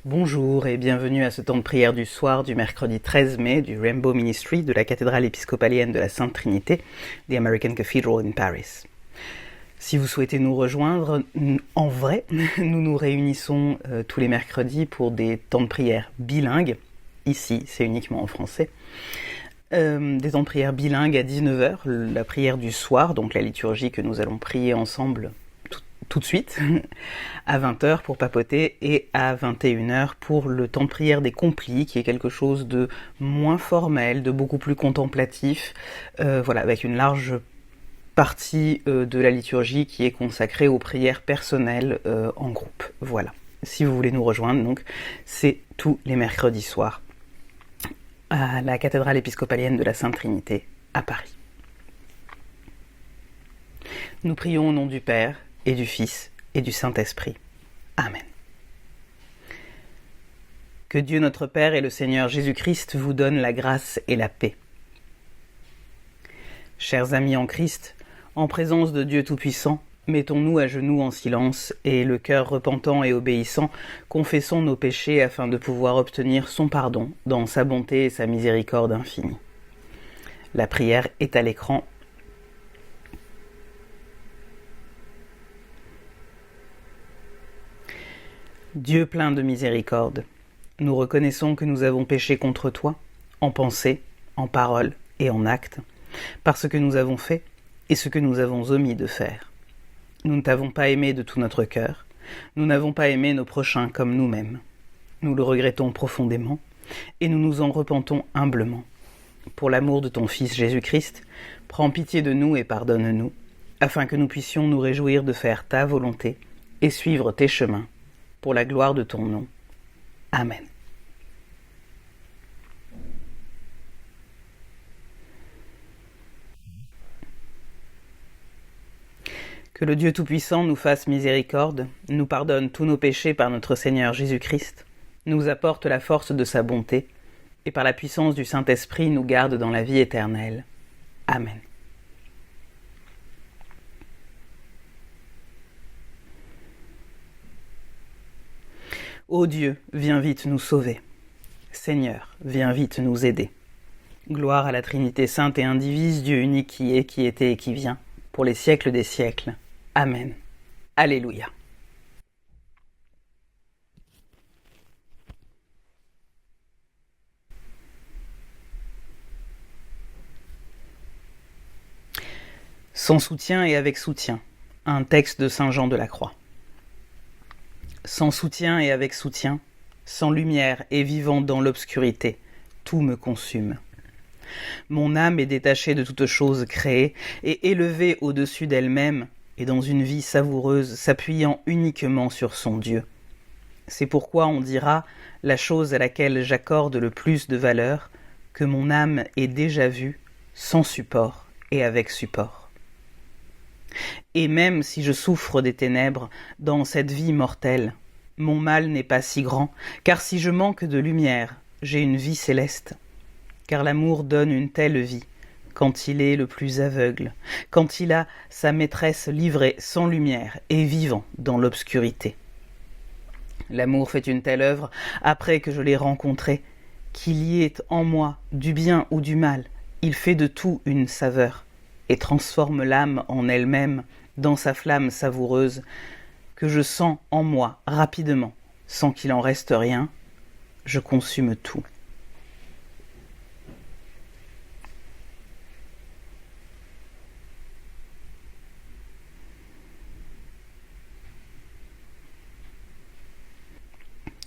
Bonjour et bienvenue à ce temps de prière du soir du mercredi 13 mai du Rainbow Ministry de la cathédrale épiscopalienne de la Sainte Trinité, The American Cathedral in Paris. Si vous souhaitez nous rejoindre, en vrai, nous nous réunissons tous les mercredis pour des temps de prière bilingues. Ici, c'est uniquement en français. Des temps de prière bilingues à 19h, la prière du soir, donc la liturgie que nous allons prier ensemble tout de suite, à 20h pour papoter et à 21h pour le temps de prière des complis, qui est quelque chose de moins formel, de beaucoup plus contemplatif, avec une large partie de la liturgie qui est consacrée aux prières personnelles en groupe. Voilà. Si vous voulez nous rejoindre, donc, c'est tous les mercredis soirs à la cathédrale épiscopalienne de la Sainte Trinité à Paris. Nous prions au nom du Père et du Fils et du Saint-Esprit. Amen. Que Dieu notre Père et le Seigneur Jésus-Christ vous donnent la grâce et la paix. Chers amis en Christ, en présence de Dieu Tout-Puissant, mettons-nous à genoux en silence et, le cœur repentant et obéissant, confessons nos péchés afin de pouvoir obtenir son pardon dans sa bonté et sa miséricorde infinie. La prière est à l'écran. Dieu plein de miséricorde, nous reconnaissons que nous avons péché contre toi, en pensée, en parole et en acte, par ce que nous avons fait et ce que nous avons omis de faire. Nous ne t'avons pas aimé de tout notre cœur, nous n'avons pas aimé nos prochains comme nous-mêmes. Nous le regrettons profondément et nous nous en repentons humblement. Pour l'amour de ton Fils Jésus-Christ, prends pitié de nous et pardonne-nous, afin que nous puissions nous réjouir de faire ta volonté et suivre tes chemins, pour la gloire de ton nom. Amen. Que le Dieu Tout-Puissant nous fasse miséricorde, nous pardonne tous nos péchés par notre Seigneur Jésus-Christ, nous apporte la force de sa bonté, et par la puissance du Saint-Esprit nous garde dans la vie éternelle. Amen. Ô Dieu, viens vite nous sauver. Seigneur, viens vite nous aider. Gloire à la Trinité sainte et indivise, Dieu unique qui est, qui était et qui vient, pour les siècles des siècles. Amen. Alléluia. Sans soutien et avec soutien. Un texte de Saint Jean de la Croix. Sans soutien et avec soutien, sans lumière et vivant dans l'obscurité, tout me consume. Mon âme est détachée de toute chose créée et élevée au-dessus d'elle-même et dans une vie savoureuse s'appuyant uniquement sur son Dieu. C'est pourquoi on dira, la chose à laquelle j'accorde le plus de valeur, que mon âme est déjà vue, sans support et avec support. Et même si je souffre des ténèbres dans cette vie mortelle, mon mal n'est pas si grand, car si je manque de lumière, j'ai une vie céleste. Car l'amour donne une telle vie, quand il est le plus aveugle, quand il a sa maîtresse livrée sans lumière et vivant dans l'obscurité. L'amour fait une telle œuvre, après que je l'ai rencontré, qu'il y ait en moi du bien ou du mal, il fait de tout une saveur, et transforme l'âme en elle-même dans sa flamme savoureuse, que je sens en moi rapidement, sans qu'il en reste rien, je consume tout.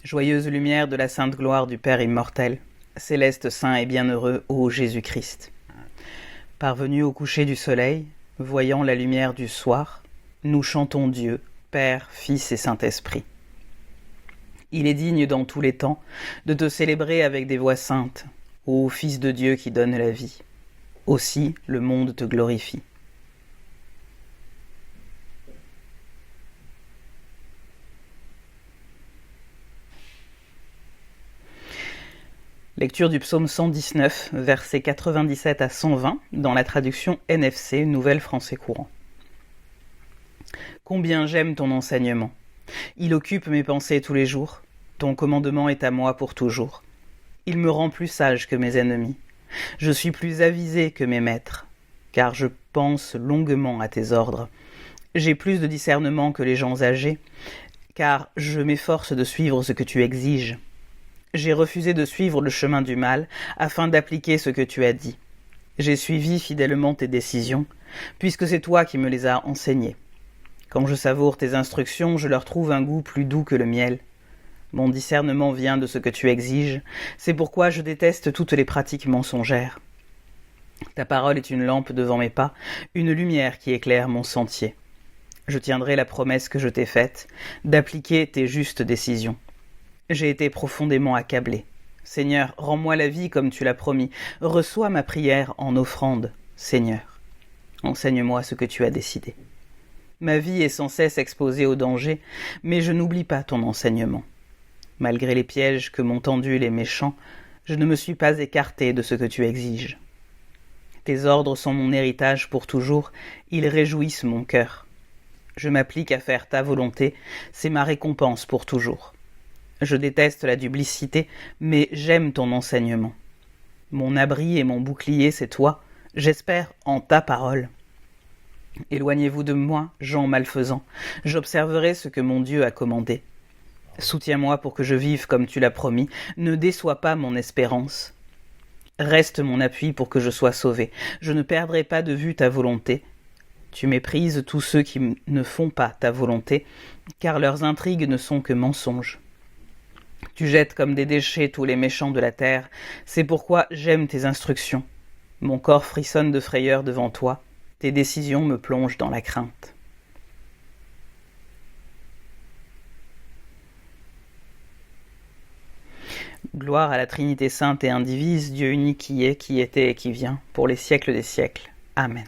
Joyeuse lumière de la sainte gloire du Père immortel, céleste saint et bienheureux, ô Jésus-Christ. Parvenus au coucher du soleil, voyant la lumière du soir, nous chantons Dieu, Père, Fils et Saint-Esprit. Il est digne dans tous les temps de te célébrer avec des voix saintes, ô Fils de Dieu qui donne la vie. Aussi le monde te glorifie. Lecture du psaume 119, versets 97 à 120, dans la traduction NFC, Nouvelle Français Courant. Combien j'aime ton enseignement. Il occupe mes pensées tous les jours. Ton commandement est à moi pour toujours. Il me rend plus sage que mes ennemis. Je suis plus avisé que mes maîtres, car je pense longuement à tes ordres. J'ai plus de discernement que les gens âgés, car je m'efforce de suivre ce que tu exiges. J'ai refusé de suivre le chemin du mal, afin d'appliquer ce que tu as dit. J'ai suivi fidèlement tes décisions, puisque c'est toi qui me les as enseignées. Quand je savoure tes instructions, je leur trouve un goût plus doux que le miel. Mon discernement vient de ce que tu exiges, c'est pourquoi je déteste toutes les pratiques mensongères. Ta parole est une lampe devant mes pas, une lumière qui éclaire mon sentier. Je tiendrai la promesse que je t'ai faite, d'appliquer tes justes décisions. J'ai été profondément accablé. Seigneur, rends-moi la vie comme tu l'as promis. Reçois ma prière en offrande, Seigneur. Enseigne-moi ce que tu as décidé. Ma vie est sans cesse exposée au danger, mais je n'oublie pas ton enseignement. Malgré les pièges que m'ont tendus les méchants, je ne me suis pas écarté de ce que tu exiges. Tes ordres sont mon héritage pour toujours, ils réjouissent mon cœur. Je m'applique à faire ta volonté, c'est ma récompense pour toujours. Je déteste la duplicité, mais j'aime ton enseignement. Mon abri et mon bouclier, c'est toi, j'espère en ta parole. Éloignez-vous de moi, gens malfaisants, j'observerai ce que mon Dieu a commandé. Soutiens-moi pour que je vive comme tu l'as promis, ne déçois pas mon espérance. Reste mon appui pour que je sois sauvé, je ne perdrai pas de vue ta volonté. Tu méprises tous ceux qui ne font pas ta volonté, car leurs intrigues ne sont que mensonges. Tu jettes comme des déchets tous les méchants de la terre, c'est pourquoi j'aime tes instructions. Mon corps frissonne de frayeur devant toi, tes décisions me plongent dans la crainte. Gloire à la Trinité sainte et indivise, Dieu unique qui est, qui était et qui vient, pour les siècles des siècles. Amen.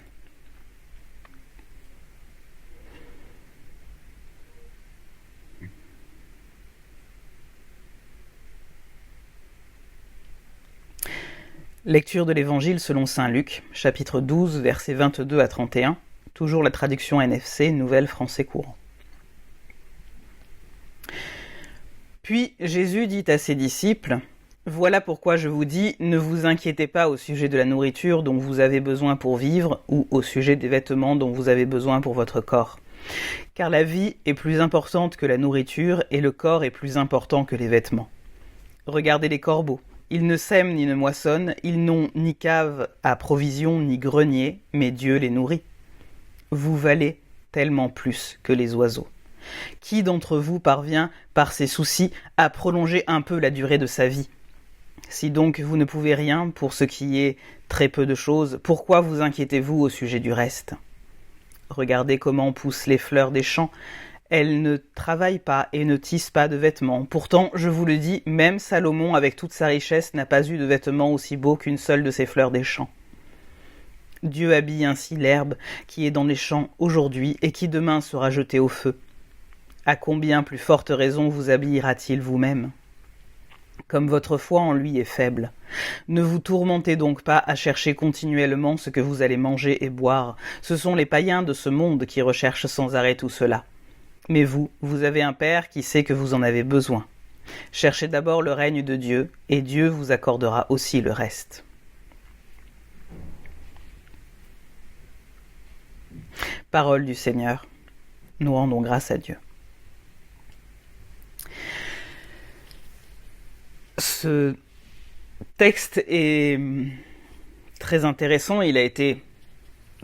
Lecture de l'Évangile selon saint Luc, chapitre 12, versets 22 à 31, toujours la traduction NFC, Nouvelle Français Courant. Puis Jésus dit à ses disciples, « Voilà pourquoi je vous dis, ne vous inquiétez pas au sujet de la nourriture dont vous avez besoin pour vivre, ou au sujet des vêtements dont vous avez besoin pour votre corps. Car la vie est plus importante que la nourriture, et le corps est plus important que les vêtements. Regardez les corbeaux. Ils ne sèment ni ne moissonnent, ils n'ont ni cave à provisions ni grenier, mais Dieu les nourrit. Vous valez tellement plus que les oiseaux. Qui d'entre vous parvient, par ses soucis, à prolonger un peu la durée de sa vie ? Si donc vous ne pouvez rien pour ce qui est très peu de choses, pourquoi vous inquiétez-vous au sujet du reste ? Regardez comment poussent les fleurs des champs. Elles ne travaillent pas et ne tissent pas de vêtements. Pourtant, je vous le dis, même Salomon, avec toute sa richesse, n'a pas eu de vêtements aussi beaux qu'une seule de ces fleurs des champs. Dieu habille ainsi l'herbe qui est dans les champs aujourd'hui et qui demain sera jetée au feu. À combien plus forte raison vous habillera-t-il vous-même ? Comme votre foi en lui est faible. Ne vous tourmentez donc pas à chercher continuellement ce que vous allez manger et boire. Ce sont les païens de ce monde qui recherchent sans arrêt tout cela. Mais vous, vous avez un Père qui sait que vous en avez besoin. Cherchez d'abord le règne de Dieu, et Dieu vous accordera aussi le reste. Parole du Seigneur. Nous rendons grâce à Dieu. Ce texte est très intéressant. Il a été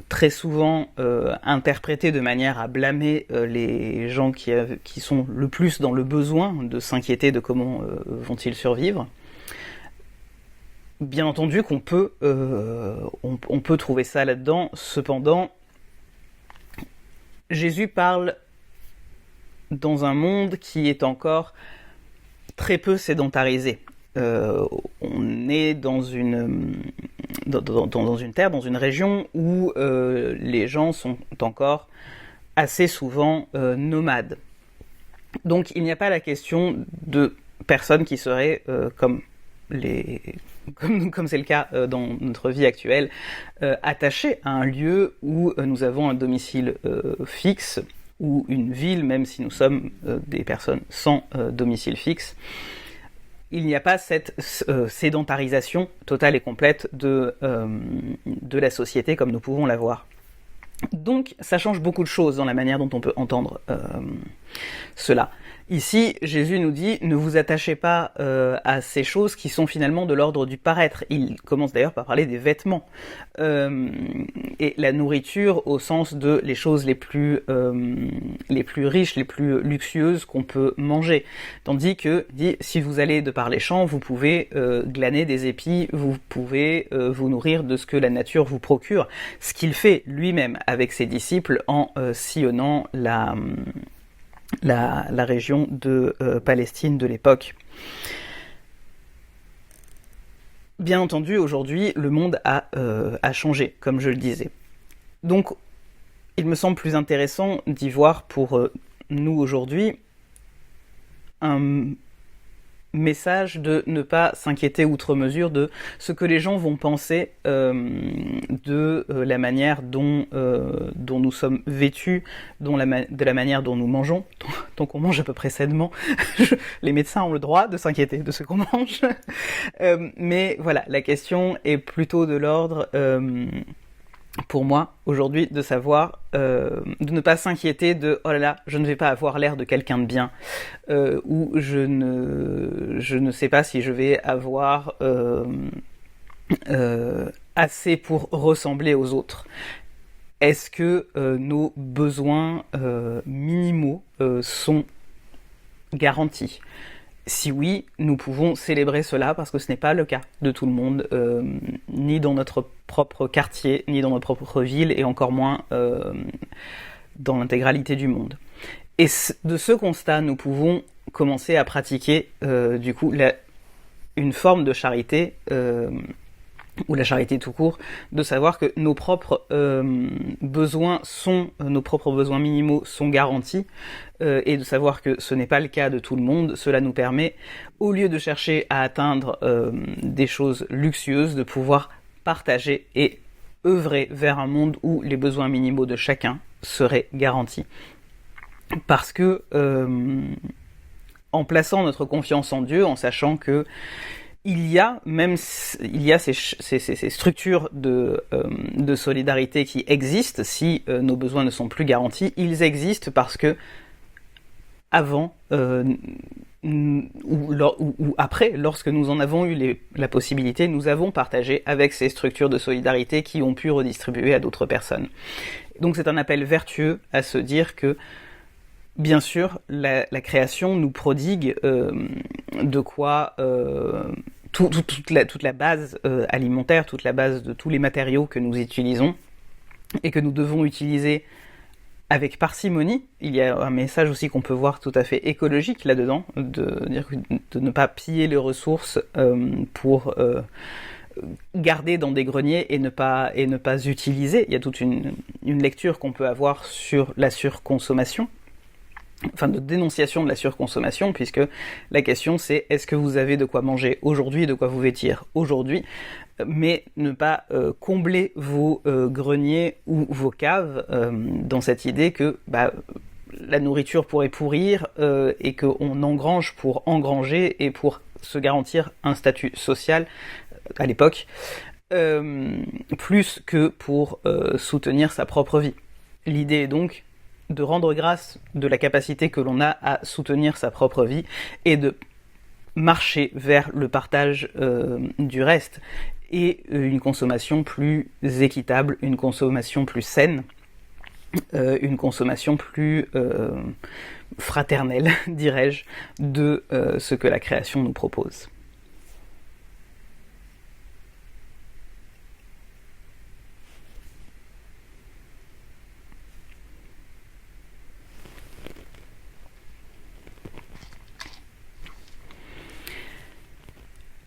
très souvent interprété de manière à blâmer les gens qui sont le plus dans le besoin de s'inquiéter de comment vont-ils survivre. Bien entendu qu'on peut, on peut trouver ça là-dedans. Cependant, Jésus parle dans un monde qui est encore très peu sédentarisé. On est dans une terre, dans une région où les gens sont encore assez souvent nomades. Donc il n'y a pas la question de personnes qui seraient comme c'est le cas dans notre vie actuelle, attachées à un lieu où nous avons un domicile fixe, ou une ville, même si nous sommes des personnes sans domicile fixe, il n'y a pas cette sédentarisation totale et complète de la société comme nous pouvons l'avoir. Donc ça change beaucoup de choses dans la manière dont on peut entendre cela. Ici, Jésus nous dit, ne vous attachez pas à ces choses qui sont finalement de l'ordre du paraître. Il commence d'ailleurs par parler des vêtements. Et la nourriture au sens de les choses les plus riches, les plus luxueuses qu'on peut manger. Tandis que, dit, si vous allez de par les champs, vous pouvez glaner des épis, vous pouvez vous nourrir de ce que la nature vous procure. Ce qu'il fait lui-même avec ses disciples en sillonnant la région de Palestine de l'époque. Bien entendu, aujourd'hui, le monde a changé, comme je le disais. Donc, il me semble plus intéressant d'y voir pour nous aujourd'hui un message de ne pas s'inquiéter outre mesure de ce que les gens vont penser de la manière dont nous sommes vêtus, de la manière dont nous mangeons. Donc on mange à peu près sainement. Les médecins ont le droit de s'inquiéter de ce qu'on mange. Mais voilà, la question est plutôt de l'ordre... pour moi, aujourd'hui, de savoir, de ne pas s'inquiéter de « oh là là, je ne vais pas avoir l'air de quelqu'un de bien ou je ne sais pas si je vais avoir assez pour ressembler aux autres ». Est-ce que nos besoins minimaux sont garantis ? Si oui, nous pouvons célébrer cela parce que ce n'est pas le cas de tout le monde, ni dans notre propre quartier, ni dans notre propre ville, et encore moins dans l'intégralité du monde. Et de ce constat, nous pouvons commencer à pratiquer du coup une forme de charité, ou la charité tout court, de savoir que nos propres besoins minimaux sont garantis, et de savoir que ce n'est pas le cas de tout le monde. Cela nous permet, au lieu de chercher à atteindre des choses luxueuses, de pouvoir partager et œuvrer vers un monde où les besoins minimaux de chacun seraient garantis. Parce que, en plaçant notre confiance en Dieu, en sachant que il y a ces structures de solidarité qui existent si nos besoins ne sont plus garantis. Ils existent parce que avant ou après, lorsque nous en avons eu la possibilité, nous avons partagé avec ces structures de solidarité qui ont pu redistribuer à d'autres personnes. Donc c'est un appel vertueux à se dire que bien sûr, la création nous prodigue de quoi toute la base alimentaire, toute la base de tous les matériaux que nous utilisons et que nous devons utiliser avec parcimonie. Il y a un message aussi qu'on peut voir tout à fait écologique là-dedans, de ne pas piller les ressources pour garder dans des greniers et ne pas utiliser. Il y a toute une lecture qu'on peut avoir sur la surconsommation, enfin de dénonciation de la surconsommation, puisque la question c'est est-ce que vous avez de quoi manger aujourd'hui, de quoi vous vêtir aujourd'hui, mais ne pas combler vos greniers ou vos caves dans cette idée que la nourriture pourrait pourrir et qu'on engrange pour engranger et pour se garantir un statut social à l'époque, plus que pour soutenir sa propre vie. L'idée est donc de rendre grâce de la capacité que l'on a à soutenir sa propre vie et de marcher vers le partage du reste et une consommation plus équitable, une consommation plus saine, une consommation plus fraternelle, dirais-je, de ce que la création nous propose.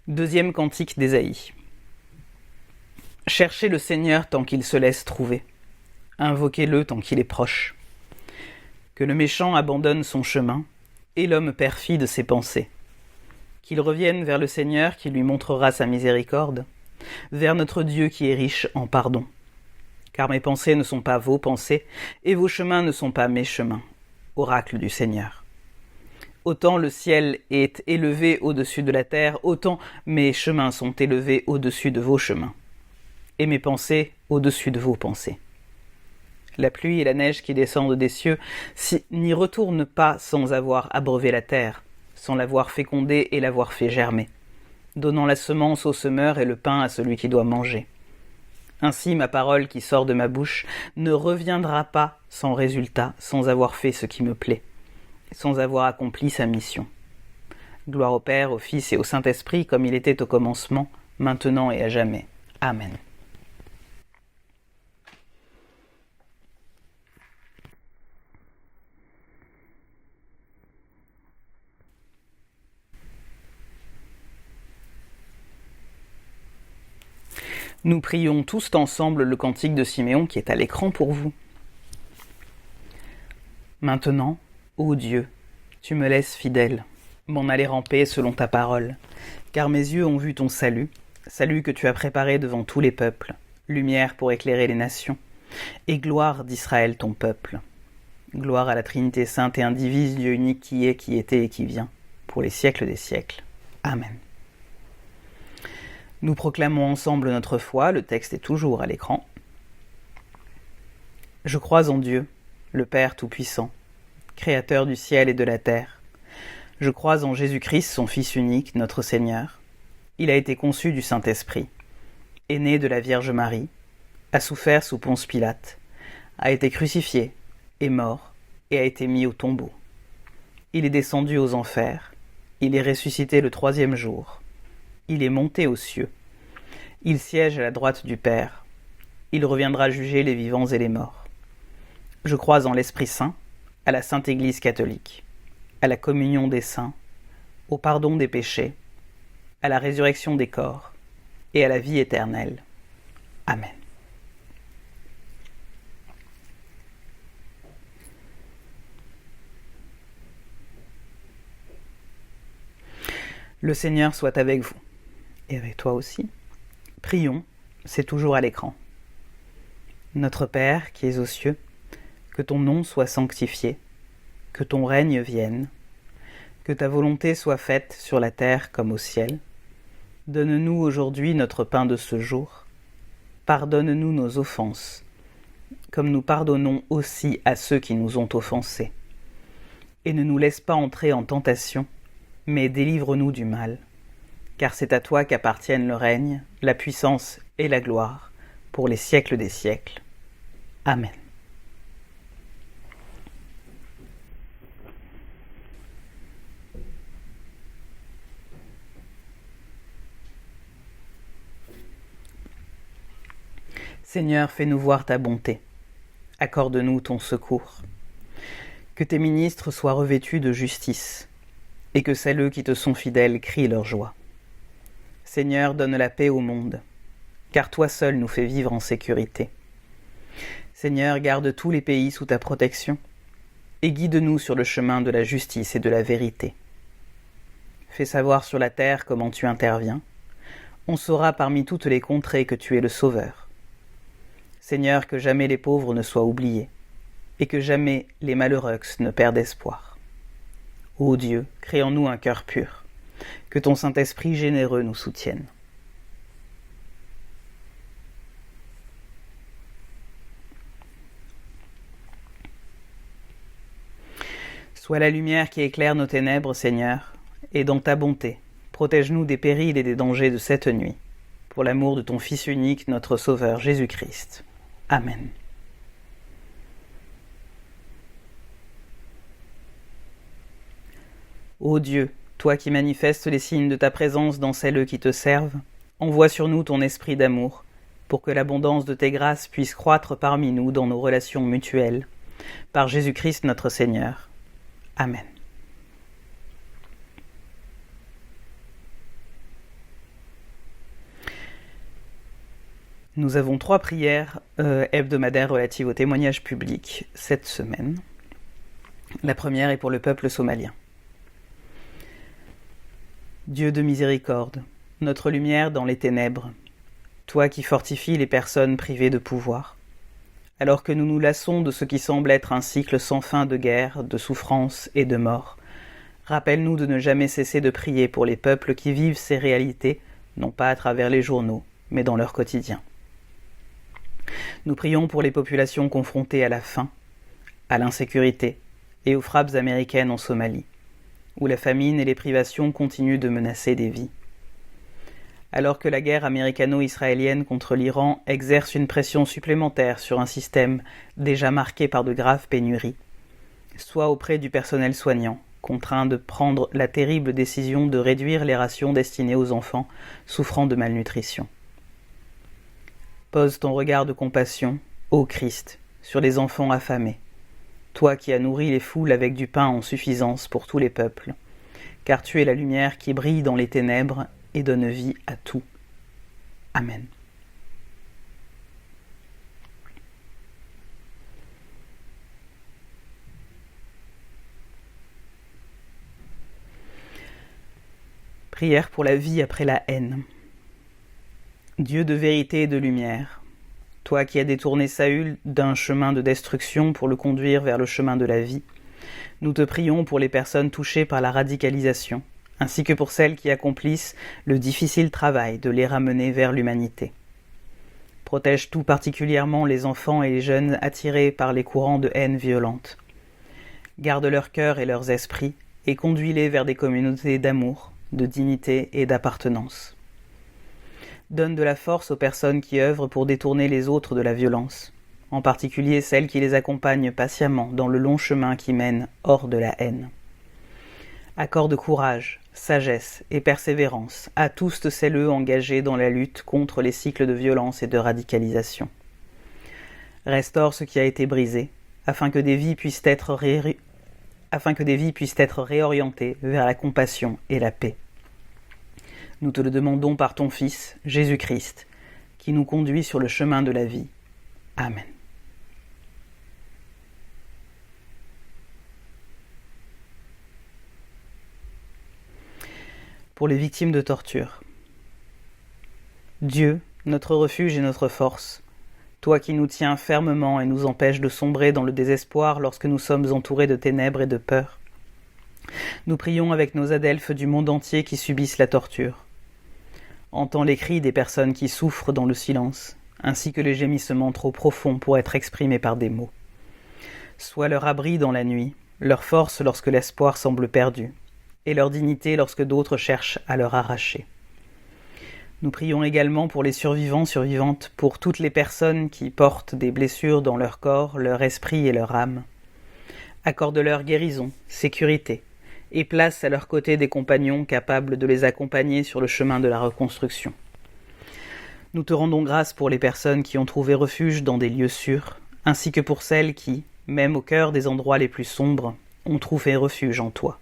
Deuxième cantique d'Ésaïe. Cherchez le Seigneur tant qu'il se laisse trouver. Invoquez-le tant qu'il est proche. Que le méchant abandonne son chemin et l'homme perfide ses pensées. Qu'il revienne vers le Seigneur qui lui montrera sa miséricorde, vers notre Dieu qui est riche en pardon. car mes pensées ne sont pas vos pensées, et vos chemins ne sont pas mes chemins. Oracle du Seigneur. Autant le ciel est élevé au-dessus de la terre, autant mes chemins sont élevés au-dessus de vos chemins, et mes pensées au-dessus de vos pensées. La pluie et la neige qui descendent des cieux n'y retournent pas sans avoir abreuvé la terre, sans l'avoir fécondée et l'avoir fait germer, donnant la semence au semeur et le pain à celui qui doit manger. Ainsi ma parole qui sort de ma bouche ne reviendra pas sans résultat, sans avoir fait ce qui me plaît, sans avoir accompli sa mission. Gloire au Père, au Fils et au Saint-Esprit, comme il était au commencement, maintenant et à jamais. Amen. Nous prions tous ensemble le cantique de Siméon qui est à l'écran pour vous. Maintenant, ô Dieu, tu me laisses fidèle, m'en aller ramper selon ta parole, car mes yeux ont vu ton salut, salut que tu as préparé devant tous les peuples, lumière pour éclairer les nations, et gloire d'Israël ton peuple. Gloire à la Trinité sainte et indivise, Dieu unique qui est, qui était et qui vient, pour les siècles des siècles. Amen. Nous proclamons ensemble notre foi, le texte est toujours à l'écran. Je crois en Dieu, le Père Tout-Puissant, Créateur du ciel et de la terre. Je crois en Jésus-Christ, son Fils unique, notre Seigneur. Il a été conçu du Saint-Esprit, est né de la Vierge Marie, a souffert sous Ponce Pilate, a été crucifié, est mort et a été mis au tombeau. Il est descendu aux enfers, il est ressuscité le 3e jour. Il est monté aux cieux. Il siège à la droite du Père. Il reviendra juger les vivants et les morts. Je crois en l'Esprit Saint, à la Sainte Église catholique, à la communion des saints, au pardon des péchés, à la résurrection des corps et à la vie éternelle. Amen. Le Seigneur soit avec vous. Et avec toi aussi. Prions, c'est toujours à l'écran. Notre Père qui es aux cieux, que ton nom soit sanctifié, que ton règne vienne, que ta volonté soit faite sur la terre comme au ciel. Donne-nous aujourd'hui notre pain de ce jour. Pardonne-nous nos offenses, comme nous pardonnons aussi à ceux qui nous ont offensés. Et ne nous laisse pas entrer en tentation, mais délivre-nous du mal. Car c'est à toi qu'appartiennent le règne, la puissance et la gloire, pour les siècles des siècles. Amen. Seigneur, fais-nous voir ta bonté. Accorde-nous ton secours. Que tes ministres soient revêtus de justice, et que celles qui te sont fidèles crient leur joie. Seigneur, donne la paix au monde, car toi seul nous fais vivre en sécurité. Seigneur, garde tous les pays sous ta protection, et guide-nous sur le chemin de la justice et de la vérité. Fais savoir sur la terre comment tu interviens. On saura parmi toutes les contrées que tu es le Sauveur. Seigneur, que jamais les pauvres ne soient oubliés, et que jamais les malheureux ne perdent espoir. Ô Dieu, crée en nous un cœur pur, que ton Saint-Esprit généreux nous soutienne. Sois la lumière qui éclaire nos ténèbres, Seigneur, et dans ta bonté, protège-nous des périls et des dangers de cette nuit, pour l'amour de ton Fils unique, notre Sauveur Jésus-Christ. Amen. Ô Dieu, toi qui manifestes les signes de ta présence dans celles qui te servent, envoie sur nous ton esprit d'amour, pour que l'abondance de tes grâces puisse croître parmi nous dans nos relations mutuelles. Par Jésus-Christ notre Seigneur. Amen. Nous avons 3 prières hebdomadaires relatives au témoignage public cette semaine. La première est pour le peuple somalien. Dieu de miséricorde, notre lumière dans les ténèbres, toi qui fortifies les personnes privées de pouvoir, alors que nous nous lassons de ce qui semble être un cycle sans fin de guerre, de souffrance et de mort. Rappelle-nous de ne jamais cesser de prier pour les peuples qui vivent ces réalités, non pas à travers les journaux, mais dans leur quotidien. Nous prions pour les populations confrontées à la faim, à l'insécurité et aux frappes américaines en Somalie, où la famine et les privations continuent de menacer des vies. Alors que la guerre américano-israélienne contre l'Iran exerce une pression supplémentaire sur un système déjà marqué par de graves pénuries, soit auprès du personnel soignant, contraint de prendre la terrible décision de réduire les rations destinées aux enfants souffrant de malnutrition. Pose ton regard de compassion, ô Christ, sur les enfants affamés, toi qui as nourri les foules avec du pain en suffisance pour tous les peuples, car tu es la lumière qui brille dans les ténèbres et donne vie à tout. Amen. Prière pour la vie après la haine. Dieu de vérité et de lumière, toi qui as détourné Saül d'un chemin de destruction pour le conduire vers le chemin de la vie, nous te prions pour les personnes touchées par la radicalisation, ainsi que pour celles qui accomplissent le difficile travail de les ramener vers l'humanité. Protège tout particulièrement les enfants et les jeunes attirés par les courants de haine violente. Garde leur cœur et leurs esprits et conduis-les vers des communautés d'amour, de dignité et d'appartenance. Donne de la force aux personnes qui œuvrent pour détourner les autres de la violence, en particulier celles qui les accompagnent patiemment dans le long chemin qui mène hors de la haine. Accorde courage, sagesse et persévérance à tous celles engagés dans la lutte contre les cycles de violence et de radicalisation. Restaure ce qui a été brisé, afin que des vies puissent être réorientées vers la compassion et la paix. Nous te le demandons par ton Fils, Jésus-Christ, qui nous conduit sur le chemin de la vie. Amen. Pour les victimes de torture. Dieu, notre refuge et notre force, toi qui nous tiens fermement et nous empêches de sombrer dans le désespoir lorsque nous sommes entourés de ténèbres et de peur, nous prions avec nos adelphes du monde entier qui subissent la torture. Entends les cris des personnes qui souffrent dans le silence, ainsi que les gémissements trop profonds pour être exprimés par des mots. Sois leur abri dans la nuit, leur force lorsque l'espoir semble perdu, et leur dignité lorsque d'autres cherchent à leur arracher. Nous prions également pour les survivantes, pour toutes les personnes qui portent des blessures dans leur corps, leur esprit et leur âme. Accorde-leur guérison, sécurité, et place à leur côté des compagnons capables de les accompagner sur le chemin de la reconstruction. Nous te rendons grâce pour les personnes qui ont trouvé refuge dans des lieux sûrs, ainsi que pour celles qui, même au cœur des endroits les plus sombres, ont trouvé refuge en toi.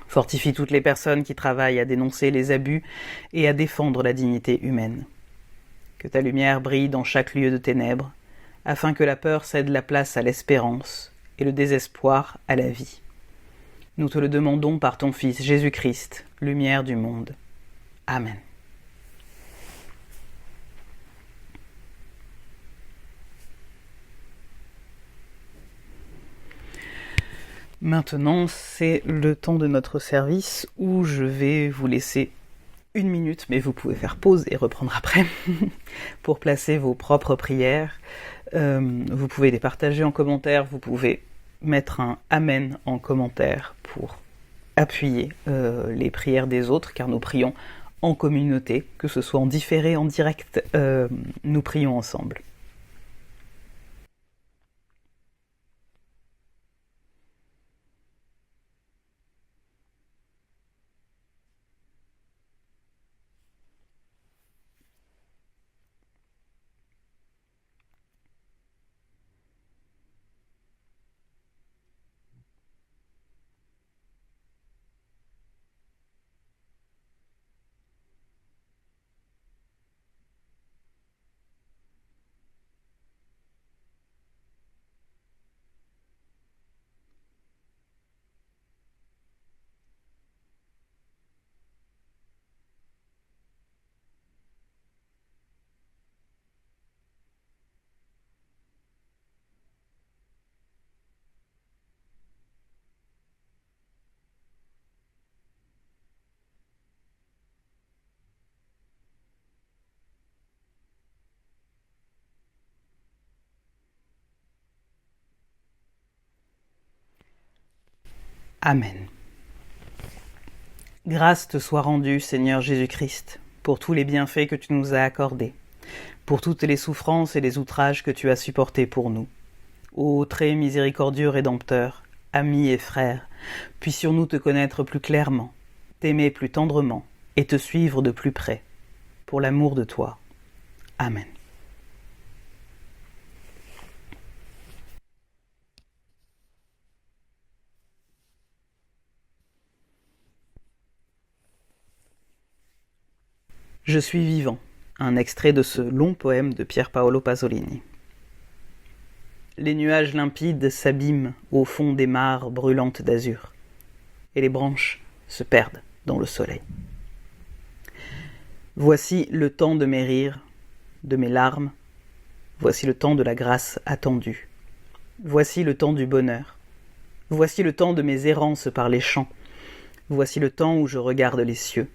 Fortifie toutes les personnes qui travaillent à dénoncer les abus et à défendre la dignité humaine. Que ta lumière brille dans chaque lieu de ténèbres, afin que la peur cède la place à l'espérance et le désespoir à la vie. Nous te le demandons par ton Fils Jésus-Christ, lumière du monde. Amen. Maintenant, c'est le temps de notre service où je vais vous laisser 1 minute, mais vous pouvez faire pause et reprendre après, pour placer vos propres prières. Vous pouvez les partager en commentaire, vous pouvez mettre un Amen en commentaire pour appuyer les prières des autres, car nous prions en communauté, que ce soit en différé, en direct, nous prions ensemble. Amen. Grâce te soit rendue, Seigneur Jésus-Christ, pour tous les bienfaits que tu nous as accordés, pour toutes les souffrances et les outrages que tu as supportés pour nous. Ô très miséricordieux Rédempteur, ami et frère, puissions-nous te connaître plus clairement, t'aimer plus tendrement et te suivre de plus près, pour l'amour de toi. Amen. Je suis vivant, un extrait de ce long poème de Pier Paolo Pasolini. Les nuages limpides s'abîment au fond des mares brûlantes d'azur, et les branches se perdent dans le soleil. Voici le temps de mes rires, de mes larmes, voici le temps de la grâce attendue, voici le temps du bonheur, voici le temps de mes errances par les champs, voici le temps où je regarde les cieux.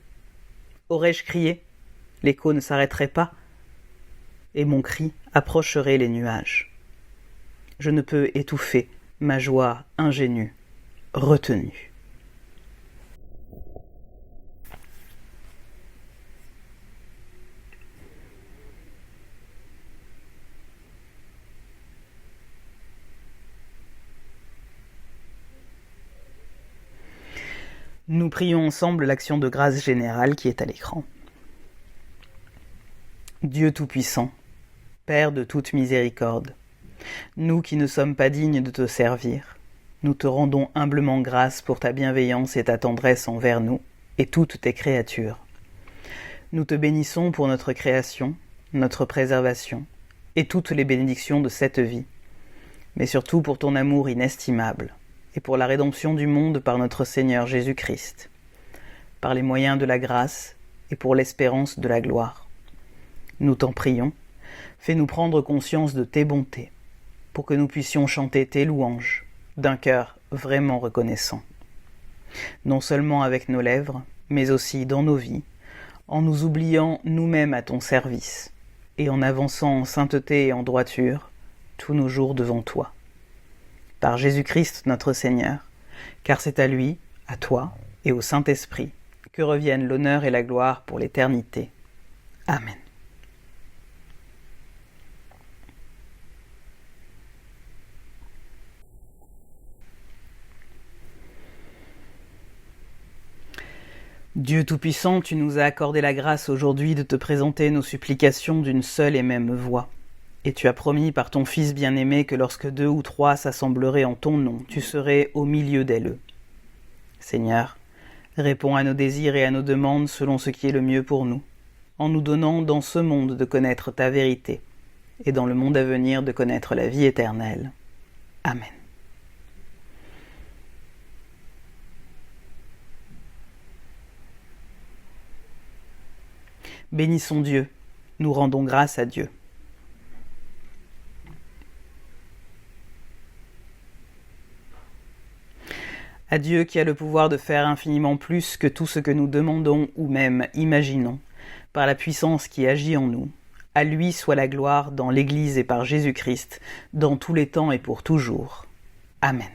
Aurais-je crié ? L'écho ne s'arrêterait pas, et mon cri approcherait les nuages. Je ne peux étouffer ma joie ingénue, retenue. Nous prions ensemble l'action de grâce générale qui est à l'écran. Dieu Tout-Puissant, Père de toute miséricorde, nous qui ne sommes pas dignes de te servir, nous te rendons humblement grâce pour ta bienveillance et ta tendresse envers nous et toutes tes créatures. Nous te bénissons pour notre création, notre préservation et toutes les bénédictions de cette vie, mais surtout pour ton amour inestimable et pour la rédemption du monde par notre Seigneur Jésus-Christ, par les moyens de la grâce et pour l'espérance de la gloire. Nous t'en prions, fais-nous prendre conscience de tes bontés, pour que nous puissions chanter tes louanges, d'un cœur vraiment reconnaissant. Non seulement avec nos lèvres, mais aussi dans nos vies, en nous oubliant nous-mêmes à ton service, et en avançant en sainteté et en droiture, tous nos jours devant toi. Par Jésus-Christ notre Seigneur, car c'est à lui, à toi et au Saint-Esprit, que reviennent l'honneur et la gloire pour l'éternité. Amen. Dieu Tout-Puissant, tu nous as accordé la grâce aujourd'hui de te présenter nos supplications d'une seule et même voix. Et tu as promis par ton Fils bien-aimé que lorsque 2 ou 3 s'assembleraient en ton nom, tu serais au milieu d'elles. Seigneur, réponds à nos désirs et à nos demandes selon ce qui est le mieux pour nous, en nous donnant dans ce monde de connaître ta vérité, et dans le monde à venir de connaître la vie éternelle. Amen. Bénissons Dieu, nous rendons grâce à Dieu. À Dieu qui a le pouvoir de faire infiniment plus que tout ce que nous demandons ou même imaginons, par la puissance qui agit en nous, à lui soit la gloire dans l'Église et par Jésus-Christ, dans tous les temps et pour toujours. Amen.